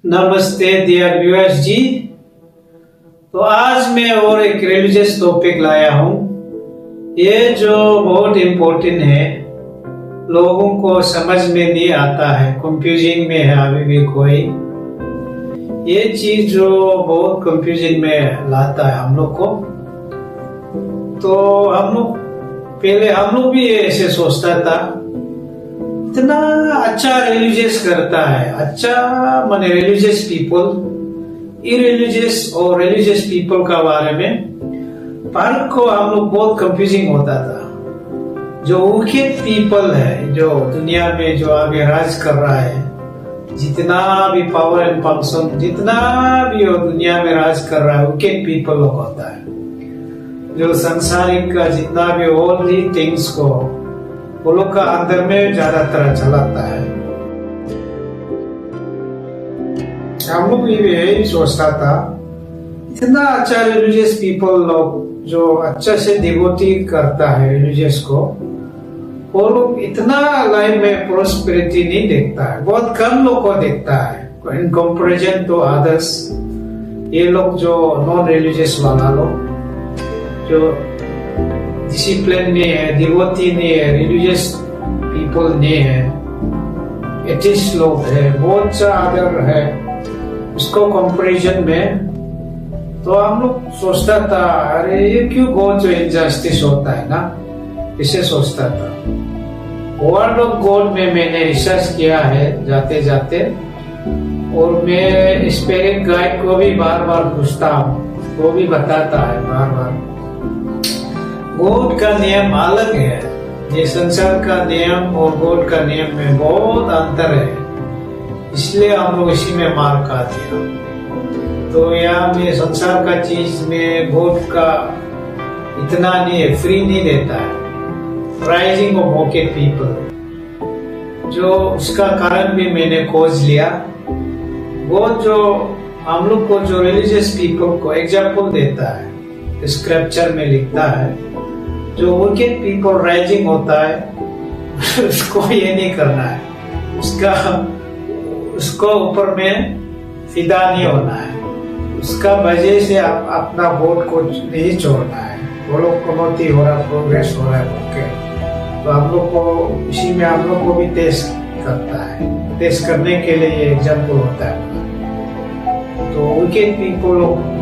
नमस्ते dear viewers जी। तो आज मैं और एक रिलीजियस टॉपिक लाया हूँ। ये जो बहुत इम्पोर्टेंट है, लोगों को समझ में नहीं आता है, कंफ्यूजिंग में है अभी भी कोई। ये चीज जो बहुत कंफ्यूजन में लाता है हम लोग को। तो हम लोग भी ऐसे सोचता था, इतना अच्छा रिलीजियस करता है, अच्छा माने रिलीजियस पीपल, इरिलीजियस और रिलीजियस पीपल का बारे में फर्क को हम लोग बहुत कंफ्यूजिंग होता था। जो विकेड पीपल है, जो दुनिया में जो आगे राज कर रहा है, जितना भी पावर एंड फंक्शन, जितना भी वो दुनिया में राज कर रहा है, विकेड पीपल लोग होता है। जो संसारिक का जितना भी वर्ल्डली थिंग्स को वो लोग का अंदर में ज्यादातर चलाता है। हम लोग भी यही सोचता था, इतना अच्छा रिलीजियस पीपल लोग जो अच्छा से डिवोटी करता है रिलीजियस को, वो लोग इतना लाइफ में प्रोस्पेरिटी नहीं देखता है, बहुत कम लोग को देखता है इन कंपैरिजन टू अदर्स। ये लोग जो नॉन रिलीजियस वाला लोग, जो डिसिप्लिन नहीं है, डिवोटी नहीं है, रिलीजियस पीपल नहीं है, एथिस्ट लोग है, बहुत सा अदर है, उसको कंपैरिजन में तो हम लोग सोचता था, अरे ये क्यों गॉड जो इनजस्टिस होता है ना, इसे सोचता था। वर्ड ऑफ गॉड में मैंने रिसर्च किया है जाते जाते, और मैं स्पिरिट गाइड को भी बार बार पूछता हूँ, वो भी बताता है बार बार, गॉड का नियम अलग है। ये संसार का नियम और गॉड का नियम में बहुत अंतर है, इसलिए हम लोग इसी में मार खा दिया। तो यहाँ में संसार का चीज में गॉड का इतना नहीं है, फ्री नहीं देता है। राइजिंग ऑफ विकेड पीपल, जो उसका कारण भी मैंने खोज लिया। गॉड जो हम लोग को जो रिलीजियस पीपल को एग्जाम्पल देता है, स्क्रिप्चर में लिखता है, जो विकेड पीपल राइजिंग होता है उसको ये नहीं करना है, उसको ऊपर में फिदा नहीं होना है, उसका वजह से अपना वोट को नहीं छोड़ना है। वो लोग प्रोन्नति हो रहा, प्रोग्रेस हो रहा है ओके, तो हम लोग को इसी में हम लोग को भी टेस्ट करता है, टेस्ट करने के लिए ये एग्जाम्पल होता है। तो विकेड पीपल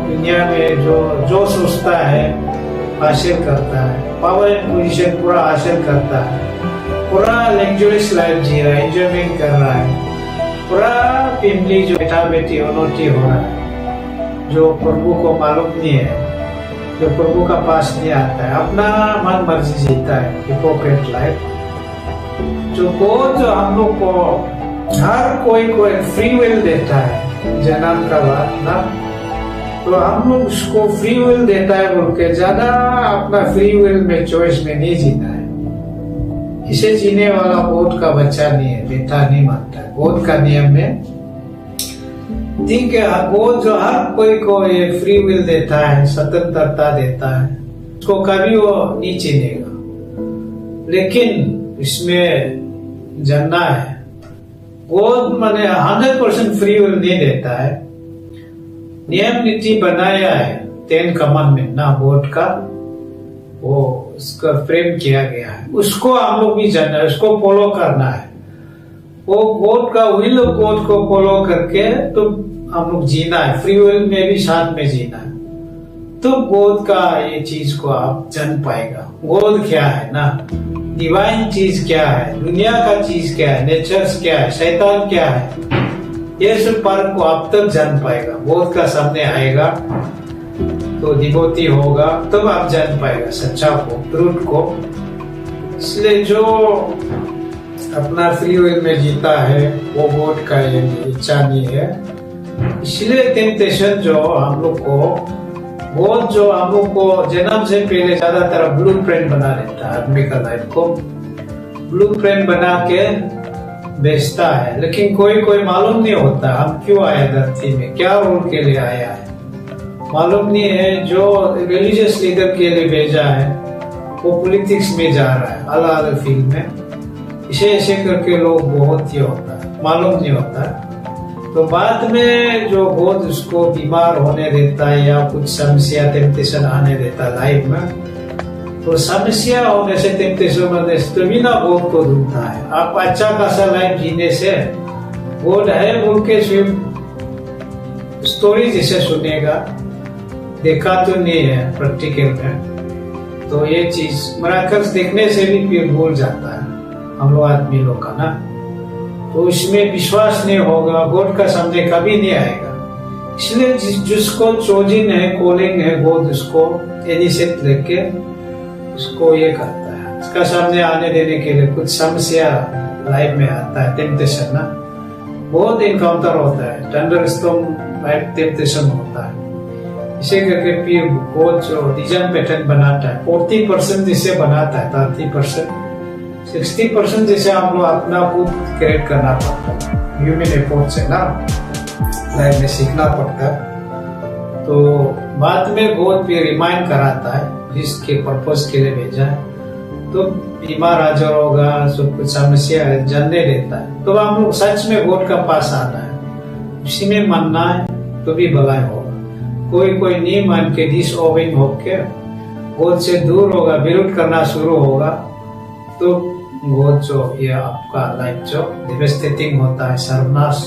दुनिया में जो सोचता है हासिल करता है, पावर एंड पोजीशन पूरा हासिल करता है, पूरा लग्जरियस लाइफ जी रहा है, एंजॉयमेंट कर रहा है, पूरा फैमिली जो बेटा बेटी उन्नति हो रहा है, जो प्रभु को मालूम नहीं है, जो प्रभु का पास नहीं आता है, अपना मन मर्जी जीता है, हिपोक्रेट लाइफ। जो हम लोग को हर कोई को एक फ्री विल देता है जन्म का बाद ना, तो हम लोग उसको फ्री विल देता है बोल के ज्यादा अपना फ्री विल में चॉइस में नहीं जीना है। इसे जीने वाला गॉड का बच्चा नहीं है, बेटा नहीं मानता है गॉड का नियम में। ठीक है, गॉड जो हर कोई को ये फ्री विल देता है, स्वतंत्रता देता है, उसको कभी वो नहीं चीनेगा, लेकिन इसमें जानना है गॉड माने 100% फ्री विल नहीं देता है। नियम नीति बनाया है 10 कमांडमेंट ना गॉड का, वो उसका फ्रेम किया गया है, उसको हम लोग भी जानना है, उसको फॉलो करना है। वो गॉड का विल ऑफ गॉड को फॉलो करके तो हम लोग जीना है, फ्री विल में भी साथ में जीना है, तो गॉड का ये चीज को आप जान पाएगा। गॉड क्या है ना, डिवाइन चीज क्या है, दुनिया का चीज क्या है, नेचर्स क्या है, शैतान क्या है, ये सब फर्क को आप तब जान पाएगा। गॉड का सामने आएगा तो डिवोटी होगा, तब आप जान पाएगा सच्चा को, ट्रूथ को। इसलिए जो अपना फ्री विल में जीता है वो गॉड का ये इच्छा नहीं है। इसलिए टेम्पटेशन जो हम लोग को, गॉड जो हम लोग को जन्म से पहले ज्यादातर ब्लूप्रिंट बना देता है, आदमी का लाइफ को ब्लूप्रिंट बना के बेचता है, लेकिन कोई मालूम नहीं होता हम क्यों आए धरती में, क्या रोल के लिए आया है, मालूम नहीं है। जो रिलीजियस लीडर के लिए भेजा है वो पॉलिटिक्स में जा रहा है, अलग अलग फील्ड में, इसे ऐसे करके लोग बहुत ही होता है, मालूम नहीं होता है। तो बाद में जो बहुत उसको बीमार होने देता है या कुछ समस्या टेम्पटेशन आने देता है लाइफ में, तो समस्या होने से टेम्पटेशन होने से तो बिना गॉड को ढूंढता है। आप अच्छा खासा लाइफ जीने से गॉड है बोल के सिर्फ स्टोरी जैसे सुनेगा, देखा तो नहीं है प्रैक्टिकल में, तो ये चीज मिरेकल्स देखने से भी फिर भूल जाता है हम लोग आदमी लोग का ना, तो इसमें विश्वास नहीं होगा, गॉड का सामने कभी नहीं आएगा। इसलिए जिसको चोजिन है, कॉलिंग है, गॉड उसको इनिशिएट लेके उसको ये करता है, उसका सामने आने देने के लिए कुछ समस्या लाइफ में आता है, टेम्पटेशन ना बहुत इनकाउंटर होता है, थंडरस्टॉर्म लाइफ टेम्पटेशन होता है। इसे करके फिर गॉड जो डिजाइन पैटर्न बनाता है 40% जिसे बनाता है, 30% 60% जैसे हम लोग अपना खुद क्रिएट करना पड़ता है, ह्यूमन एफर्ट से ना लाइफ में सीखना पड़ता है। तो बाद में गॉड फिर रिमाइंड कराता है जिसके पर्पस के लिए भेजा है, तो बीमार हाजिर होगा, सब कुछ समस्या है जानने देता है, तो हम लोग सच में गॉड का पास आना है, उसी में मानना है तो भी भलाई होगा। कोई नहीं मान के डिसओबेइंग होके गॉड से दूर होगा, विरोध करना शुरू होगा, तो गॉड जो ये आपका लाइफ जो डिवेस्टेटिंग होता है, सर्वनाश,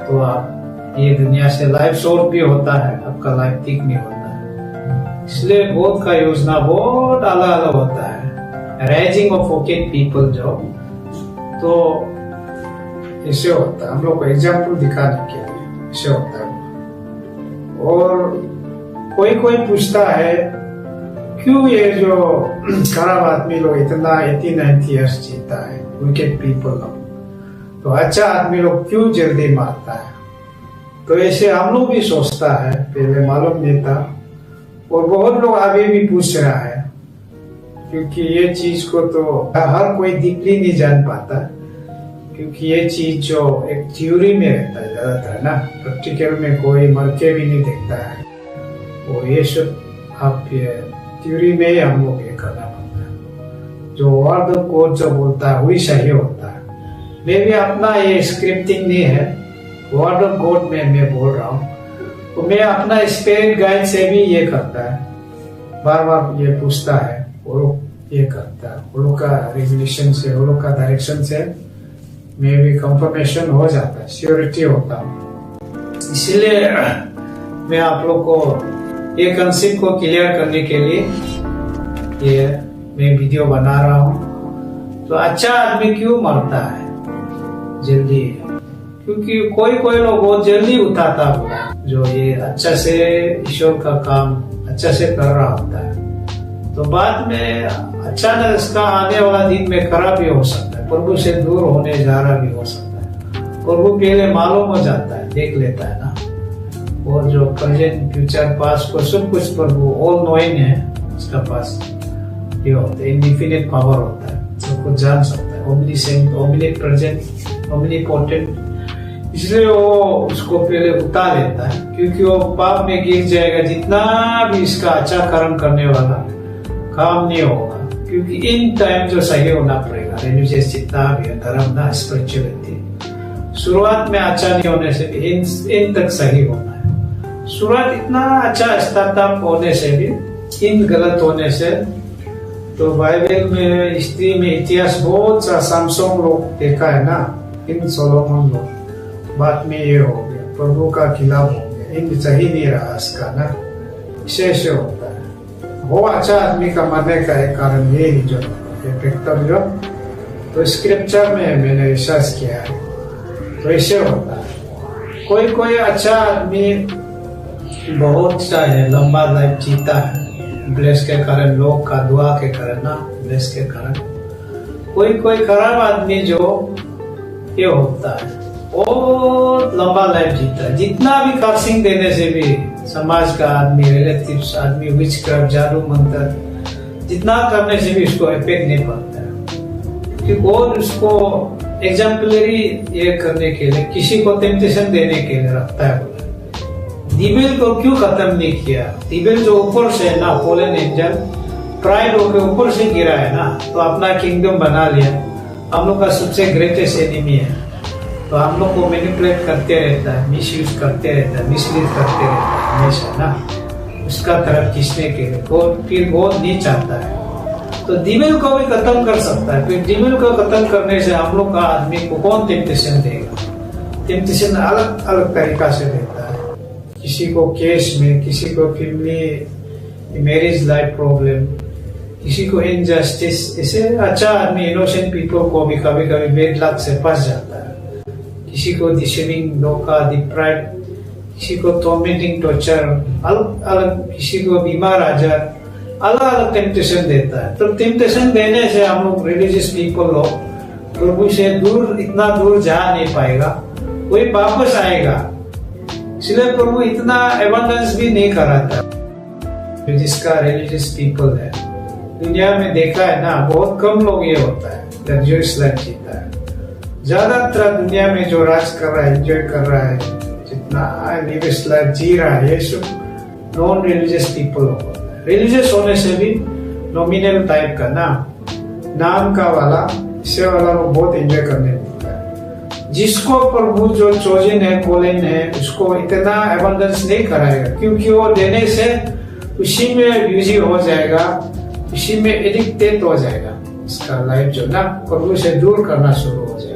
तो आप ये दुनिया से लाइफ शॉर्ट भी होता है, आपका लाइफ ठीक नहीं होता है। इसलिए गॉड का योजना बहुत अलग अलग होता है। राइजिंग ऑफ विकेड पीपल जो तो ऐसे होता है, हम लोग को एग्जाम्पल दिखाने के लिए ऐसे होता है। और कोई पूछता है क्यों ये जो खराब आदमी लोग इतना 80-90 ईयर्स जीता है, उनके पीपल लोग, तो अच्छा आदमी लोग क्यों जल्दी मारता है? तो ऐसे हम लोग भी सोचता है, पहले मालूम नहीं था और बहुत लोग अभी भी पूछ रहा है, क्योंकि ये चीज को तो हर कोई डीपली नहीं जान पाता, क्योंकि ये चीज जो एक थ्योरी में रहता है ज्यादातर ना, प्रैक्टिकल में कोई मर के भी नहीं देखता है, और ये सब आप थ्योरी में हम लोग ये करना पड़ता है। जो वर्ड ऑफ गॉड जो बोलता है वही सही होता है। मैं भी अपना ये स्क्रिप्टिंग नहीं है, वर्ड ऑफ गॉड में मैं बोल रहा हूँ, तो मैं अपना स्पिरिट गाइड से भी ये करता है, बार बार ये पूछता है, वो लोग ये करता है, वो लोग का रेगुलेशन से, वो लोग का डायरेक्शन से मैं भी कंफर्मेशन हो जाता है, श्योरिटी होता है। इसलिए मैं आप लोग को ये कंसेप्ट को क्लियर करने के लिए ये मैं वीडियो बना रहा हूँ। तो अच्छा आदमी क्यों मरता है जल्दी? क्योंकि कोई लोग बहुत जल्दी उठाता होता है, जो ये अच्छा से ईश्वर का काम अच्छा से कर रहा होता है, तो बाद में अचानक इसका आने वाला दिन में खराब भी हो सकता है, प्रभु से दूर होने जा रहा भी हो सकता है। प्रभु पहले मालूम हो जाता है, देख लेता है ना, और जो प्रेजेंट फ्यूचर पास को सब कुछ प्रभु ऑल नोइंग है, उसका पास ये होता है, इनफिनिट पावर होता है, सब कुछ जान सकता है, ओमनीसेंट, ओमनीप्रेजेंट, ओमनीपोटेंट। इसलिए वो उसको पहले उतार लेता है, क्योंकि वो पाप में गिर जाएगा, जितना भी इसका अच्छा कर्म करने वाला काम नहीं होगा, क्योंकि इन टाइम जो सही होना पड़ेगा, रिलीजियस जितना भी धर्म ना, स्पिरिचुअलिटी शुरुआत में अच्छा नहीं होने से भी इन तक सही होना है। शुरुआत इतना अच्छा स्टार्टअप होने से भी इन गलत होने से, तो बाइबल में हिस्ट्री में इतिहास बहुत सा सैमसंग लोग देखा है ना, इन सोलोमन लोग, बाद में ये हो गया, प्रभु का खिलाफ हो गया, इन सही नहीं रहा इसका ना, विशेष होता है। वो अच्छा आदमी का मरने का एक कारण ये ही जो फैक्टर जो तो स्क्रिप्चर में मैंने रिसर्च किया है, तो ऐसे होता है। कोई अच्छा आदमी बहुत सा है, लंबा लाइफ जीता है ब्लेस के कारण, लोग का दुआ के कारण ना, ब्लेस के कारण। कोई खराब आदमी जो ये होता है बहुत लंबा लाइफ जीता है, जितना भी कर्सिंग देने से भी समाज का आदमी, रिलेटिव्स आदमी, विचक्राफ्ट, जादू मंत्र जितना करने से भी उसको इफेक्ट नहीं पड़ता है, क्योंकि गॉड उसको एग्जाम्पलरी ये करने के लिए, किसी को टेम्पटेशन देने के लिए रखता है। दीबेल को क्यों खत्म नहीं किया? दीबेल जो ऊपर से ना, फॉलन एंजल प्राइड होकर ऊपर से गिरा है ना, तो अपना किंगडम बना लिया। हम लोग का सबसे ग्रेटेस्ट एनिमी है, तो हम लोग को मैनिपुलेट करते रहता है, मिसयूज करते रहता है, मिसलीड करते रहता है हमेशा ना, उसका तरफ खींचने के लिए। वो फिर वो नहीं चाहता है, तो डीमन को भी खत्म कर सकता है। फिर डीमन को खत्म करने से हम लोग का आदमी को कौन टेम्पटेशन देगा? टेम्पटेशन अलग अलग तरीका से देता है, किसी को केस में, किसी को फैमिली मैरिज लाइफ प्रॉब्लम, किसी को इनजस्टिस। ऐसे अच्छा आदमी इनोसेंट पीपल को भी कभी कभी बेड लक से फंस जाता है, किसी को डिसीविंग, धोखा, डिप्राइव, किसी को टॉर्मेंटिंग, टॉर्चर, अलग अलग, किसी को बीमार आजार, अलग अलग टेम्पटेशन देता है। तो टेम्पटेशन देने से हम लोग रिलीजियस पीपल लोग प्रभु से दूर, इतना दूर जा नहीं पाएगा, वही वापस आएगा। इसलिए प्रभु इतना एबंडेंस भी नहीं कराता। जिसका रिलीजियस पीपल है, दुनिया में देखा है ना, बहुत कम लोग ये होता है लग्जरियस लाइफ जीता है। ज्यादातर दुनिया में जो राज कर रहा है, एंजॉय कर रहा है, जितना लिवियस लाइफ जी रहा है, ये सब नॉन रिलीजियस पीपल होता है। रिलीजियस होने से भी नॉमिनल टाइप का नाम का वाला, इससे वाला लोग बहुत एंजॉय करने लगता है। जिसको प्रभु जो चोजन है, कॉलिंग है, उसको इतना एबंडेंस नहीं कराएगा, क्योंकि वो देने से उसी में बिजी हो जाएगा, उसी में एडिक्टेड हो जाएगा। इसका लाइफ जो ना प्रभु से दूर करना शुरू हो जाएगा।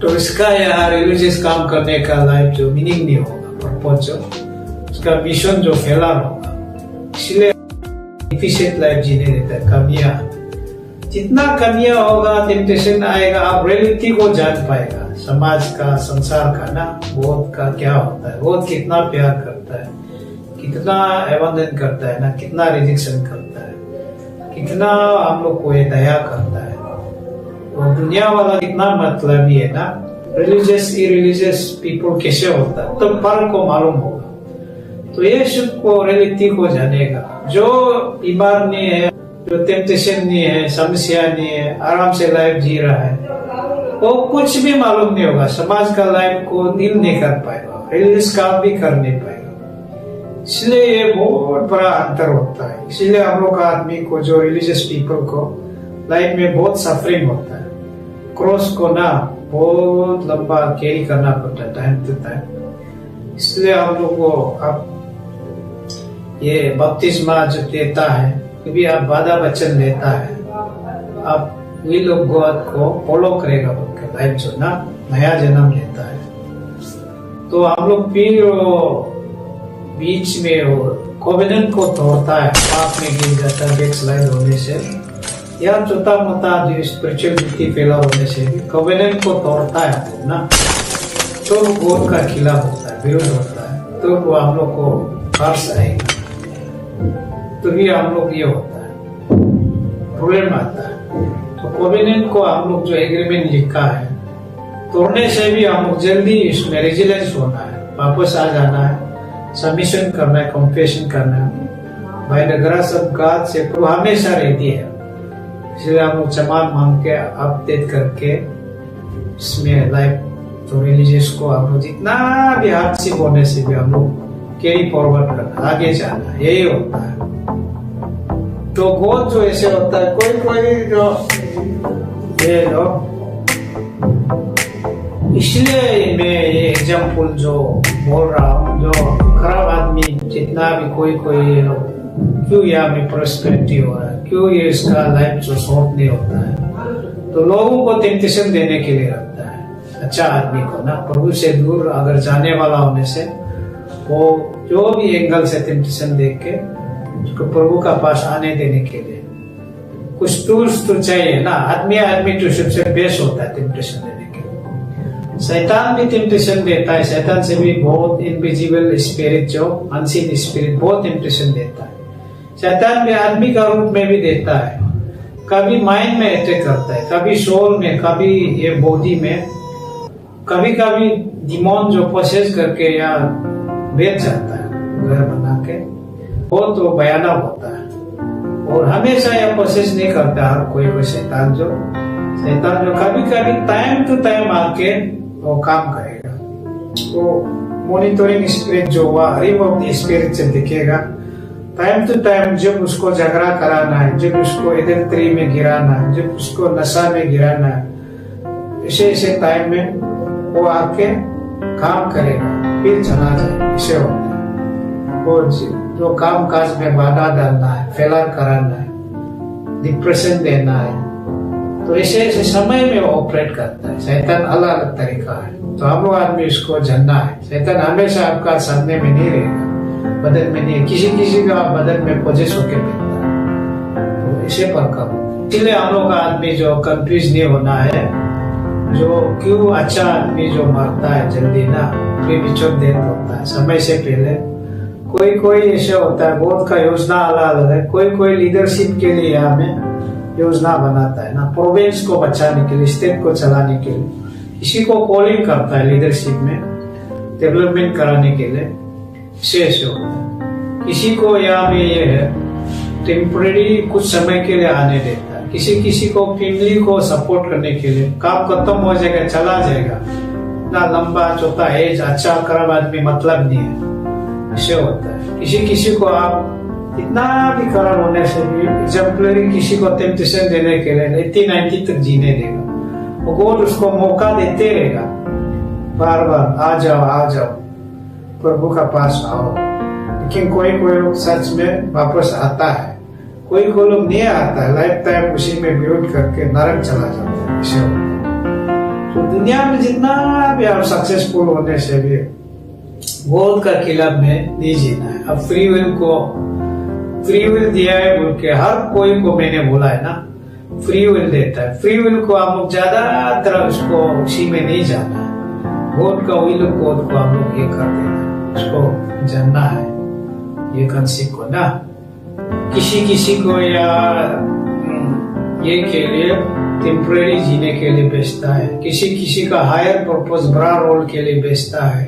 तो इसका यहाँ रिलीजियस काम करने का लाइफ जो मीनिंग नहीं होगा, पर्पस जो उसका मिशन जो फैला होगा, इसलिए एफिशिएंट लाइफ जीने देता है। कमियां, जितना कमियां होगा, टेम्पटेशन आएगा, आप रियलिटी को जान पाएगा, समाज का, संसार का ना, बहुत का क्या होता है, बहुत कितना प्यार करता है, कितना एबंडन करता है ना, कितना रिजेक्शन करता है, कितना हम लोग को दया करता है। और दुनिया वाला कितना मतलब ही है ना, रिलीजियस इरिलीजियस पीपल कैसे होता है, तो फर्क को मालूम होगा। तो ये सब को रियलिटी को जानेगा। जो बीमार नहीं है, जो टेम्पटेशन नहीं है, समस्या नहीं है, आराम से लाइफ जी रहा है, वो कुछ भी मालूम नहीं होगा, समाज का लाइफ को डील नहीं कर पाएगा, रिलीजियस काम भी कर नहीं पाएगा। इसलिए ये बहुत बड़ा अंतर होता है। इसलिए हम लोग का आदमी को, जो रिलीजियस पीपल को लाइफ में बहुत सफरिंग होता है, क्रॉस को ना बहुत लंबा कैरी करना पड़ता है टाइम टू टाइम। इसलिए हम लोग को अब ये बपतिस्मा जो देता है, कभी आप बाधा वचन लेता है, अब वी लोग गॉड को फॉलो करेगा, उनके लाइफ जो ना नया जन्म लेता है। तो हम लोग फिर बीच में वो कोवेनेंट को तोड़ता है, पाप में गिर जाता है बैकस्लाइड होने से, या छोटा मोटा जो स्पिरिचुअलिटी फैला होने से भी कोवेनेंट को तोड़ता है ना, तो गॉड का खिलाफ होता है, विरोध होता है, तो वो हम लोग को हर्ष आएगा, तो भी हम लोग ये होता है, प्रॉब्लम आता है। तो कोवेनेंट को हम लोग जो एग्रीमेंट लिखा है, तोड़ने से भी हम लोग जल्दी इसमें रेजिलेंस होना है, वापस आ जाना है, सबमिशन करना है, कॉन्फेशन करना है। By the grace of God से प्रभु हमेशा रहती है, इसलिए हम लोग क्षमा मांग के, अपडेट करके इसमें लाइफ तो रिलीजियस को हम लोग जितना भी हादसे होने से भी हम लोग कैरी फॉरवर्ड करना, आगे जाना, यही होता है। तो गॉड जो ऐसे होता है, कोई कोई जो ये लोग, इसलिए मैं ये एग्जाम्पल जो बोल रहा हूँ, जो खराब आदमी जितना भी कोई लोग क्यों यहाँ में प्रोस्पेरिटी हो रहा है, क्यों ये इसका लाइफ जो शॉर्ट नहीं होता है, तो लोगों को टेम्पटेशन देने के लिए रखता है। अच्छा आदमी को ना प्रभु से दूर अगर जाने वाला होने से, वो जो भी एंगल से टेम्पटेशन देख के उसको प्रभु का पास आने देने के लिए कुछ टूल्स तो चाहिए ना। आदमी तो सबसे बेस्ट होता है टेम्पटेशन देने के लिए। शैतान भी टेम्पटेशन देता है, शैतान से भी बहुत इनविजिबल स्पिरिट, जो अनसीन स्पिरिट, बहुत टेम्पटेशन देता है। शैतान भी आदमी का रूप में भी देता है, कभी माइंड में अटैक करता है, कभी सोल में, कभी ये बॉडी में, कभी कभी डिमोन जो प्रोसेस करके या बेच जाता है घर बना के, बहुत तो भयानक होता है। और हमेशा यह प्रोसेस नहीं करता हर कोई शैतान जो कभी कभी टाइम टू टाइम आके वो काम करेगा। तो मॉनिटरिंग स्पिरिट जो हुआ, रिम ऑफ द स्पिरिट से दिखेगा टाइम टू टाइम, जब उसको झगड़ा कराना है, जब उसको एडल्टरी में गिराना है, जब उसको नशा में गिराना है, ऐसे ऐसे टाइम में वो आके काम करेगा, फिर चला जाए, इसे होता है। वो जो काम काज में बाधा डालना है, फेलर कराना है, डिप्रेशन देना है, तो ऐसे ऐसे समय में वो ऑपरेट करता है। शैतान अलग अलग तरीका है, तो हम लोग आदमी इसको जानना है। शैतान हमेशा आपका सामने में नहीं रहेगा, बदन में नहीं, किसी किसी का बदन में पोजेस होके बैठता है, तो इसे पर कब। इसलिए हम लोग का आदमी जो कंफ्यूज नहीं होना है, जो क्यों अच्छा आदमी जो मरता है जल्दी ना, प्रीमेच्योर डेथ होता है समय से पहले। कोई कोई ऐसा होता है, बहुत का योजना अलग अलग है। कोई कोई लीडरशिप के लिए हमें योजना बनाता है ना, प्रोविंस को बचाने के लिए, स्टेट को चलाने के लिए, किसी को कॉलिंग करता है लीडरशिप में, डेवलपमेंट कराने के लिए, शेष होता है। किसी को यहाँ में ये है टेम्परेरी कुछ समय के लिए आने देता है, किसी किसी को फैमिली को सपोर्ट करने के लिए, काम खत्म हो जाएगा चला जाएगा ना, लंबा चौथा एज अच्छा खराब आदमी मतलब नहीं है, ऐसे होता है। किसी किसी को आप इतना भी खराब होने से भी एग्जाम्पलरी किसी को टेम्पटेशन देने के लिए 80-90 तक जीने देगा, वो गॉड उसको मौका देते रहेगा, बार बार आ जाओ प्रभु का पास आओ। लेकिन कोई कोई लोग सच में वापस आता है, कोई कोई लोग नहीं आता है, लाइफ टाइम उसी में विरोध करके नरक चला जाता है, ऐसे होता है। तो दुनिया में जितना भी आप सक्सेसफुल होने से भी गॉड का खिलाफ में नहीं जीना है। अब फ्री विल दिया है बोल के हर कोई को मैंने बोला है ना, फ्री विल देता है। फ्री विल को हम लोग ज्यादातर उसको उसी में नहीं जाना है, गॉड का विल को हम लोग ये कर देना है, उसको जानना है ये कंसेप्ट को ना। किसी को या ये के लिए टेम्परेरी जीने के लिए बेचता है, किसी का हायर पर्पस बड़ा रोल के लिए बेचता है,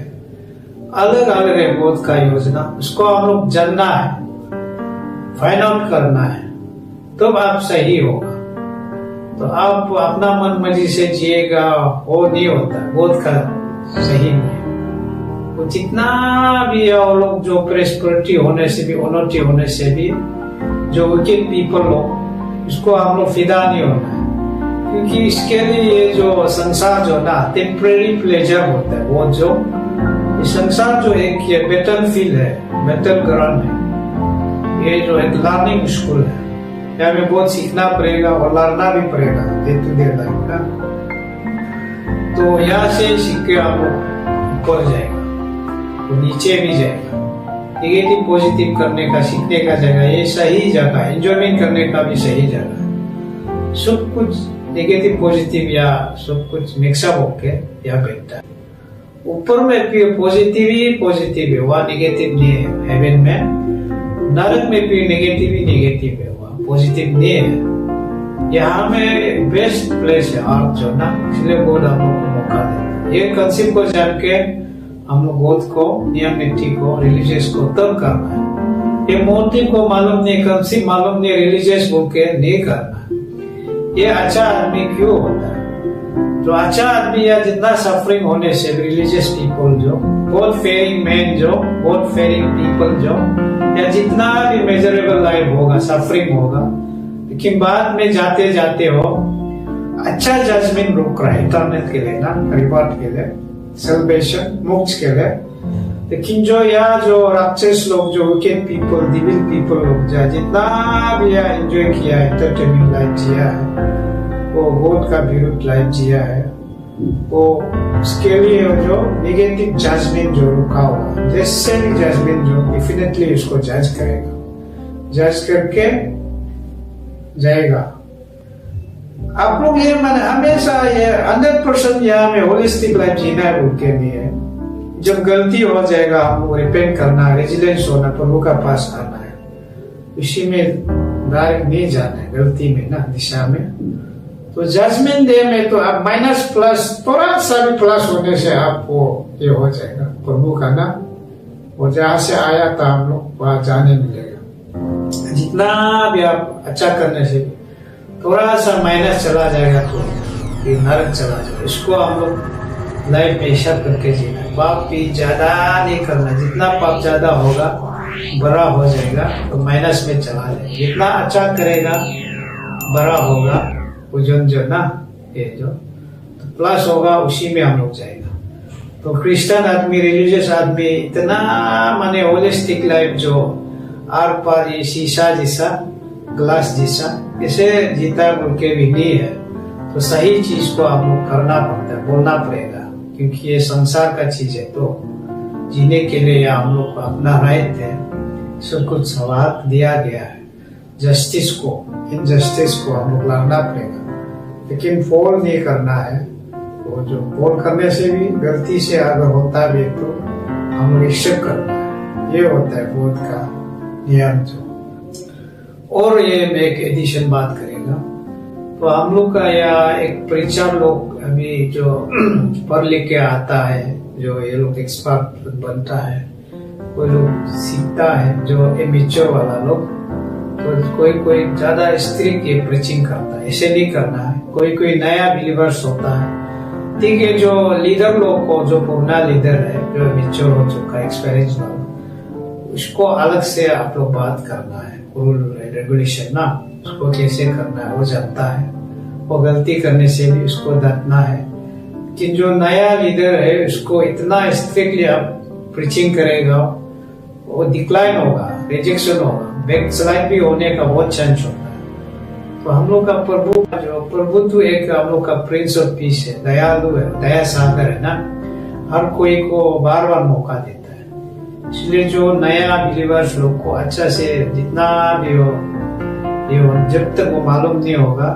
अलग अलग है गॉड का योजना। उसको हम लोग जानना है, फाइंड आउट करना है, तब आप सही होगा। तो आप अपना मन मर्जी से जिएगा, वो नहीं होता, गॉड का सही नहीं है। वो जितना भी वो लोग जो प्रेस्पेरिटी होने से भी, उन्नति होने से भी, जो विकेट पीपल हो, इसको हम लोग फिदा नहीं होना है, क्योंकि इसके लिए ये जो संसार जो ना टेम्परेरी प्लेजर होता है, वो जो ये संसार जो एक ये बैटल फील्ड है, बैटल ग्राउंड है, ये जो एक लर्निंग स्कूल है, यहाँ में बहुत सीखना पड़ेगा और लड़ना भी पड़ेगा डे टू डे लाइफ का। तो यहाँ से सीख के हम ऊपर जाएगा, तो नीचे भी जाएगा। नेगेटिव पॉजिटिव करने का, सीखने का जगह ये सही जगह है, एंजॉयमेंट करने का भी सही जगह है। सब कुछ नेगेटिव पॉजिटिव या सब कुछ मिक्सअप होके यहाँ बैठता है। ऊपर में भी पॉजिटिव है, वहाँ नेगेटिव नहीं है। हेवन में, नरक में भी नेगेटिव है, वहाँ पॉजिटिव नहीं है। यहाँ में बेस्ट प्लेस है अर्थ जो ना, इसलिए गॉड हम लोग को मौका देता है। ये कंसेप्ट को जान के हम लोग गॉड को, नियम नीति को, रिलीजियस को तब करना है। ये मूर्ति को मालूम नहीं, कंसेप्ट मालूम नहीं, रिलीजियस बोल के नहीं करना है। ये अच्छा आदमी क्यों होता है? जो अच्छा आदमी या जितना सफरिंग होने से रिलीजियस पीपल जो, गॉड फेयरिंग मैन जो, गॉड फेयरिंग पीपल जो, या जितना भी मेजरेबल लाइफ होगा, सफरिंग होगा, लेकिन बाद में जाते जाते हो अच्छा जजमेंट रुक रहा है इटर्नल के लिए ना, रिवार्ड के लिए, सेल्वेशन मोक्ष के लिए। लेकिन जो यहाँ जो राक्षस लोग, जो विकेट पीपल, डिविल पीपल लोग, जितना भी एंजॉय किया है, एंटरटेनिंग लाइफ जिया है, वो गॉड का विरुद्ध लाइफ जिया है, वो उसके लिए जो नेगेटिव जजमेंट जो रुका हुआ, जैसे भी जजमेंट जो डेफिनेटली उसको जज करेगा, जज करके जाएगा। आप लोग ये माने हमेशा ये 100% यहाँ में होलिस्टिक लाइफ जीना है बोल के नहीं है। जब गलती हो जाएगा हम लोग रिपेंट करना, रेजिलेंस होना, प्रभु का पास आना है, उसी में डायरेक्ट नहीं जाना है गलती में ना, दिशा में। तो जजमेंट डे में तो आप माइनस प्लस, थोड़ा सा भी प्लस होने से आपको ये हो जाएगा प्रभु का ना, वो जहाँ से आया था हम लोग वहां जाने मिलेगा। जितना भी आप अच्छा करने से थोड़ा सा माइनस चला जाएगा तो फिर नरक चला जाएगा। इसको हम लोग लाइफ में हिसाब करके जीना है। पाप भी ज्यादा नहीं करना, जितना पाप ज्यादा होगा बड़ा हो जाएगा तो माइनस में चला जाएगा। जितना अच्छा करेगा बड़ा होगा वजन जो ना, ये जो तो प्लस होगा उसी में हम लोग जाएगा। तो क्रिश्चियन आदमी, रिलीजियस आदमी इतना माने होलिस्टिक लाइफ जो आर पार ये शीशा जैसा, ग्लास जैसा इसे जीता बोल के भी नहीं है। तो सही चीज को आप लोग करना पड़ता है, बोलना पड़ेगा, क्योंकि ये संसार का चीज है। तो जीने के लिए या हम लोग को अपना राइट है, सब कुछ हक दिया गया है। जस्टिस को, इनजस्टिस को हम लोग लड़ना पड़ेगा, लेकिन फॉल नहीं करना है। वो जो फॉल करने से भी गलती से अगर होता भी तो हम लोग एक्सेप्ट करना है। ये होता है बोध का नियम जो। और ये मैं एक एडिशन बात करेगा, तो हम लोग का या एक प्रीचर लोग अभी जो पढ़ लिख के आता है, जो ये लोग एक्सपर्ट बनता है, कोई लोग सीखता है जो एमेच्योर वाला लोग, तो कोई कोई ज्यादा स्ट्रिक्ट ये प्रीचिंग करता है। ऐसे नहीं करना है। कोई कोई नया बिलीवर्स होता है, ठीक है, जो लीडर लोग को, जो पुराना लीडर है, जो मेच्योर हो चुका एक्सपीरियंस वाला, उसको अलग से आप लोग बात करना है। रूल रेगुलेशन ना, उसको कैसे करना है वो जानता है। वो गलती करने से भी उसको डरना है। कि जो नया लीडर है उसको इतना स्ट्रिक्टली आप प्रीचिंग करेगा, वो डिक्लाइन होगा, रिजेक्शन होगा, बैकस्लाइड भी होने का बहुत चांस होता है। तो हम लोग का प्रभु तो एक हम लोग का प्रिंस ऑफ पीस है, दयालु है, दया सागर है ना, हर कोई को बार बार मौका देता है। इसलिए जो नया बिलीवर्स लोग को अच्छा से जितना भी हो, जब तक वो मालूम नहीं होगा,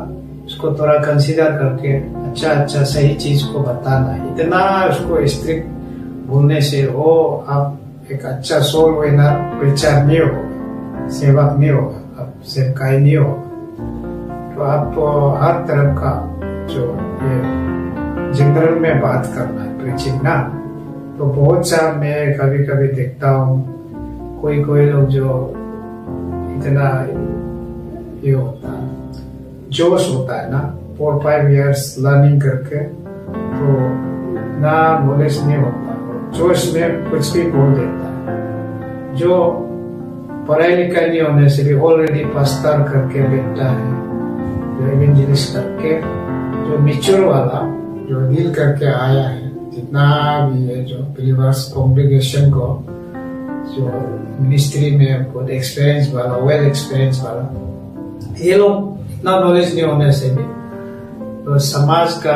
उसको थोड़ा कंसीडर करके अच्छा सही चीज को बताना है। इतना उसको स्ट्रिक्ट बोलने से वो आप एक अच्छा सोल विनर प्रीचर नहीं होगा, सेवक नहीं होगा, आप सेवकाई नहीं होगा। तो आपको हर तरफ का जो ये जनरल में बात करना है प्रीचिंग ना। तो बहुत सा मैं कभी कभी देखता हूँ, कोई कोई लोग जो इतना ये होता है, जोश होता है ना, 4-5 years लर्निंग करके, तो ना नॉलेज नहीं होता, जोश में कुछ भी बोल देता है। जो पढ़ाई लिखाई नहीं होने से भी ऑलरेडी पस्तर करके बैठता है, जो इवेंजलिस्ट करके, जो मैच्योर वाला, जो डील करके आया है, जितना भी है, जो बिलीवर्स कॉन्ग्रेगेशन को, जो मिनिस्ट्री में बहुत एक्सपीरियंस वाला, वेल एक्सपीरियंस वाला, ये लोग इतना नॉलेज नहीं होने से भी तो समाज का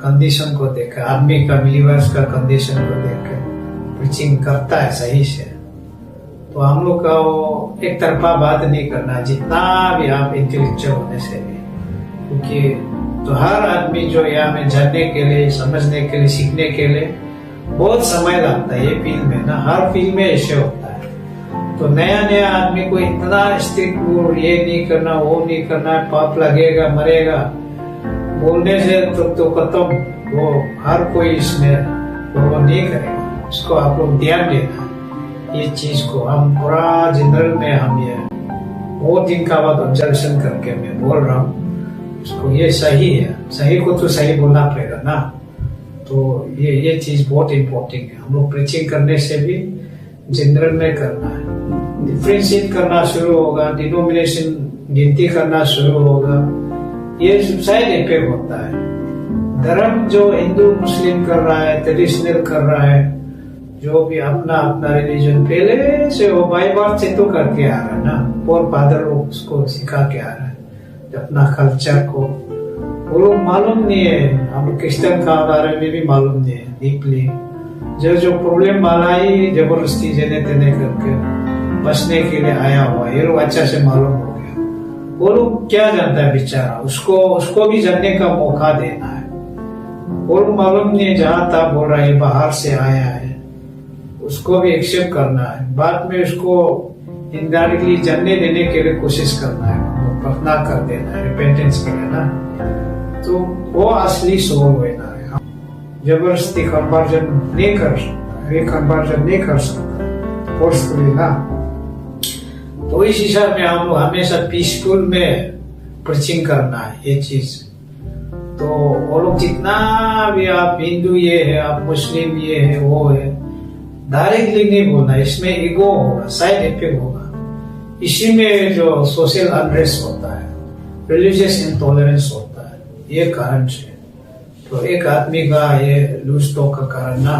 कंडीशन को देख, आदमी का, बिलीवर्स का कंडीशन को देख कर प्रीचिंग करता है सही से। तो हम लोग का वो एक तरफा बात नहीं करना, जितना भी आप इंटेलेक्चुअल होने से भी, क्योंकि तो हर आदमी जो यहाँ में जानने के लिए, समझने के लिए, सीखने के लिए बहुत समय लगता है। ये फील्ड में ना, हर फील्ड में ऐसे होता है। तो नया आदमी को इतना स्ट्रिक्ट रूल, ये नहीं करना, वो नहीं करना, पाप लगेगा, मरेगा बोलने से तो खत्म। वो हर कोई इसमें वो नहीं करेगा। इसको आप लोग ध्यान देना, ये चीज को हम पूरा जनरल में हम ये बहुत दिन का बाद ऑब्जर्वेशन करके मैं बोल रहा हूँ, इसको ये सही है, सही को तो सही बोलना पड़ेगा ना। तो ये चीज बहुत इम्पोर्टेंट है। हम लोग प्रीचिंग करने से भी जनरल में करना है, डिफ्रेंशिएट करना शुरू होगा, डिनोमिनेशन गिनती करना शुरू होगा, ये साइड इफेक्ट होता है। धर्म जो हिंदू मुस्लिम कर रहा है, ट्रेडिशनल कर रहा है, जो भी अपना अपना रिलीजन पहले से वो बाय बर्थ से तो करके आ रहा है ना, और फादर लोग उसको सिखा के आ रहा है अपना कल्चर को। वो लोग मालूम नहीं है, हम क्रिश्चियन का बारे में भी मालूम नहीं है डीपली। जो प्रॉब्लम वाला ही जबरदस्ती जने तेने करके बचने के लिए आया हुआ, ये लोग अच्छा से मालूम हो गया। वो लोग क्या जानता है बेचारा, उसको भी जानने का मौका देना है। वो लोग मालूम नहीं, जहाँ था बोल रहा है बाहर से आया है, उसको भी एक्सेप्ट करना है। बाद में उसको इनडायरेक्टली जानने देने के लिए कोशिश करना है, प्रार्थना कर देना है रिपेंटेंस के लिए ना। तो वो असली सोल होना है। जबरदस्ती कन्वर्जन नहीं कर सकता, रिकन्वर्जन नहीं कर सकता फोर्सफुली ना। तो इस हिसाब में हम लोग हमेशा पीसफुल में प्रीचिंग करना है ये चीज। तो वो लोग जितना भी आप हिंदू ये है, आप मुस्लिम ये है, वो है, डायरेक्टली नहीं बोलना। इसमें ईगो होगा, साइड इफेक्ट होगा। इसी में जो सोशल अनरेस्ट होता है, रिलीजियस इंटॉलरेंस होता है, ये कारण से तो एक आदमी का ये लूज टॉक का कारण ना,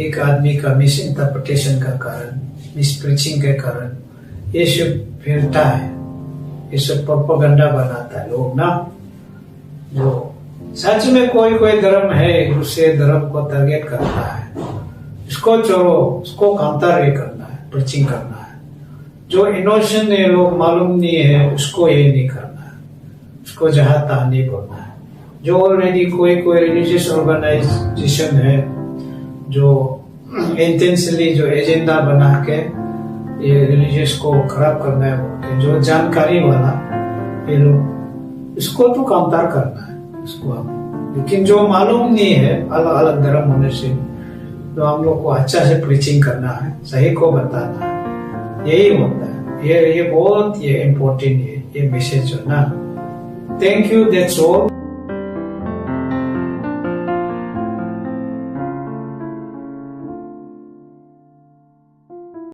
एक आदमी का मिस इंटरप्रिटेशन का कारण, मिस प्रीचिंग के कारण ये सब फैलता है, ये सब प्रोपेगेंडा बनाता है लोग ना। जो सच में कोई कोई धर्म है दूसरे धर्म को टारगेट करता है, इसको छोड़ो, उसको काउंटर ये करना है, प्रीचिंग करना है। जो इनोसेंट है, लोग मालूम नहीं है, उसको ये नहीं करना है, उसको जहां तहां नहीं बोलना है। जो ऑलरेडी कोई रिलीजियस ऑर्गेनाइजेशन है जो इंटेंशनली जो एजेंडा बना के ये रिलीजियस को खराब करना है बोल के, जो जानकारी वाला ये लोग, इसको तो काउंटर करना है इसको हम। लेकिन जो मालूम नहीं है अलग अलग धर्म होने से, तो हम लोग को अच्छा से प्रीचिंग करना है, सही को बताना है, यही होता है। ये बहुत ये इम्पोर्टेंट है ये मैसेज जो ना। Thank you, that's all.